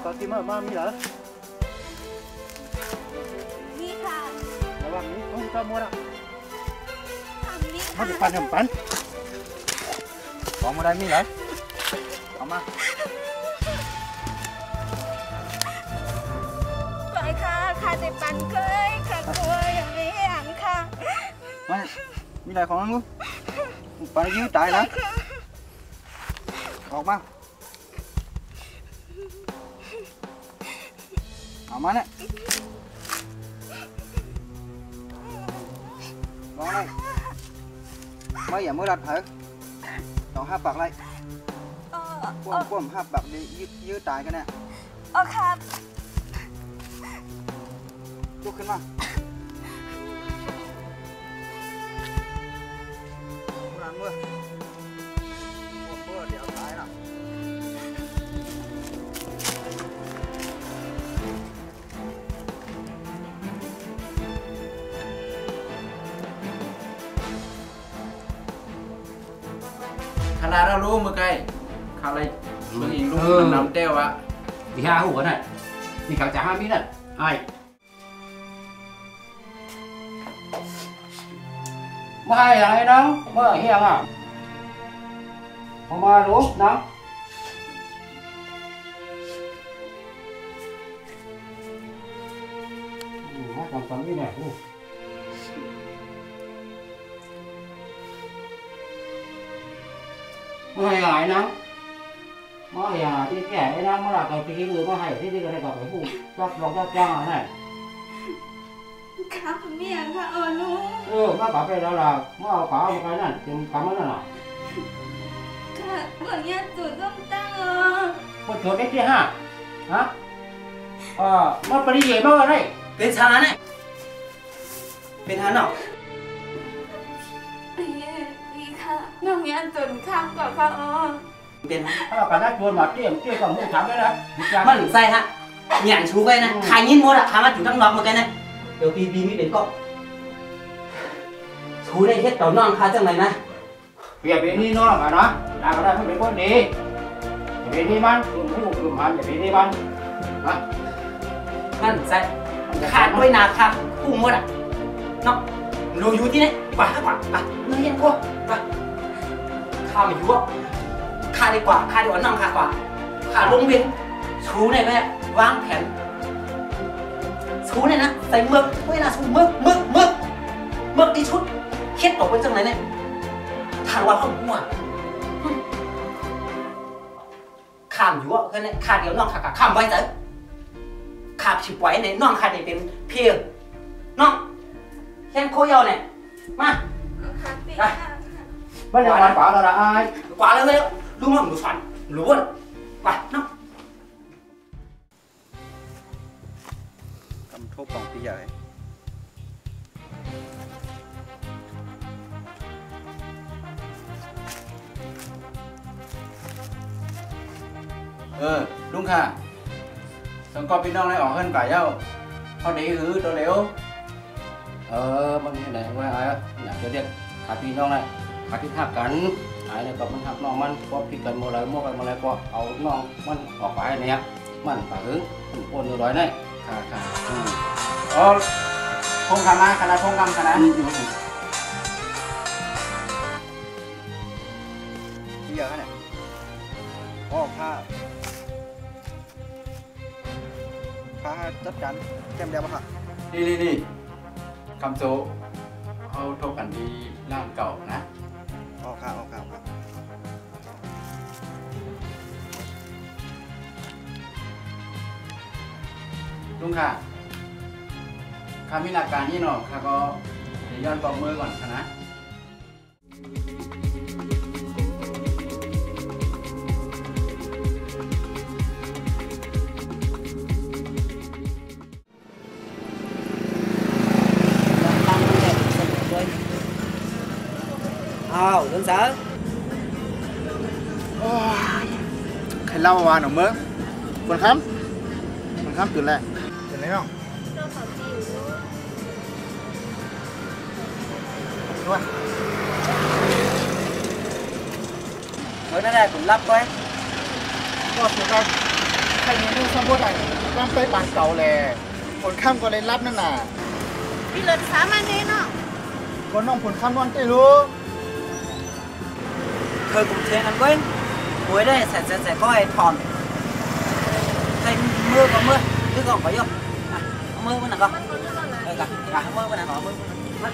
có tim ở ba mi hả? Miค่ะ Là ba mi không cho mua đâu. มี Nó bị pan hầm pan. Có mua đây mi hả? Có mà. ไปค่ะค่ะแต่ปันเคยค่ะกลัวอย่างนี้อย่างค่ะ Mà, mi lại không ăn luôn. Pan dưới trái đó. Có mà. Aman đấy. Ngon này. Mới giờ mới đặt hả? Còn hấp bạc đây. เออ Quầm hấp bạc đi dưới trái cái này. เออค่ะ Chúcขึ้นมาเมื่อเดี๋ยวท้ายนะขนาดเรารู้เมื่อไงข่าวอะไรเมื่อเองรู้มันนำเต้วะ thì ha hủ này thì cả chả hai biết này ai mai ai đó mới hiền à hôm qua đúng đó hát làm tấm như này mới ai đó mới àที่แก่ไอ้น้ำเมื่อไหร่ก็ที่มือมาให้ที่ก็ได้ก็ไปพูดจับลองจับจ้างอะไร ค่ะเมียค่ะเออลูก nó bảo về đó là nó bảo một cái này tìm cảm ơn nào ค่ะเหมือนยัดจุดต้องตั้งcon chuột đấy kia ha hả nó phải đi về bao giờ đây เป็นชาเนี่ยเป็นฮาเนาะ ดีค่ะน้องยัดจุดข้ามกับค่ะเป็นฮะ nó cả cái chuột mà tiêm còn mua thảm đấy đấy มันใส่ฮะหยั่นชูไปนะขายยินหมดอะขามาจุดตั้งนอกมากันนะเดี๋ยวปีมีเป็นก็ชูได้เฮ็ดต่อนอนคาจังไหนนะ việc bên đi nó là phải đó làm cái này không phải con đi bên đi man dùng hẳn để bên đi man hả มันใส่ขาดด้วยนาคาพุ่งหมดอะเนาะรู้อยู่ที่ไหนกว่าอ่ะเนื้อเย็นกว่าข้าไม่อยู่อ่ะข้าดีกว่าข้าดีกว่านั่งข้ากว่าข้าลงเวียนชูในแม่วางแผนชูเนี่ยนะใส่เมือกเวลาชูเมือกดีชุดเค็ดตกเป็นจังไหนเนี่ยทานว่าห้องหัวข้ามอยู่อ่ะแค่นี้ข้าเดียวน้องข้ากะข้ามไว้เถอะข้าผิวไว้ในน้องข้าเนี่ยเป็นเพียงน้องแค่โคยอเนี่ยมา ค่ะปีค่ะ bây giờ bạn bảo là ai กว่าเลยรู้มั้งรู้ฝันรู้ว่าไปน้อง cầm thô bằng bây giờ đúngค่ะสงกอพี่น้องได้ออกเฮิรนไก่เย้าเขาดีหือตัวเหลว bọn này này qua ai á nhà cho điện khá phi non này khá phi tháp cắn ai này cònมันtháp nonมันcó phi cần một lời có áo nonมันออกไปเนี่ยมันฝาหึงมันปนอยู่ร้อยnày ค่ะค่ะพงคณะพงกรรมคณะ bây giờ này có pha chắc chắn kem đeo hả นี่คำโซเขาทบกันที่ร่างเก่านะ có pha ลุงค่ะข้ามีหลักการนี่เนาะข้าก็เดี๋ยวย้อนปอกมือก่อนค่ะนะ Đúng sợ cái lau vào nó mớ còn khám từ lại từ đấy không เราขอจิ๋ว luôn bữa nay này cũng lắp coi có từ đây ใครมีเรื่องสมบูรณ์อะไรร่างไปปานเก่าแลผลข้ามก็เลยรับนั่นน่ะ พี่เลิศสามัญนี่เนาะ คนน้องผลข้ามนอนได้รู้ เคยcùng thế ngắn quên cuối đây sẽ có ai thòn đây mưa có mưa chứ còn phải không mưa bên nào con đây cả mưa bên nào có mưa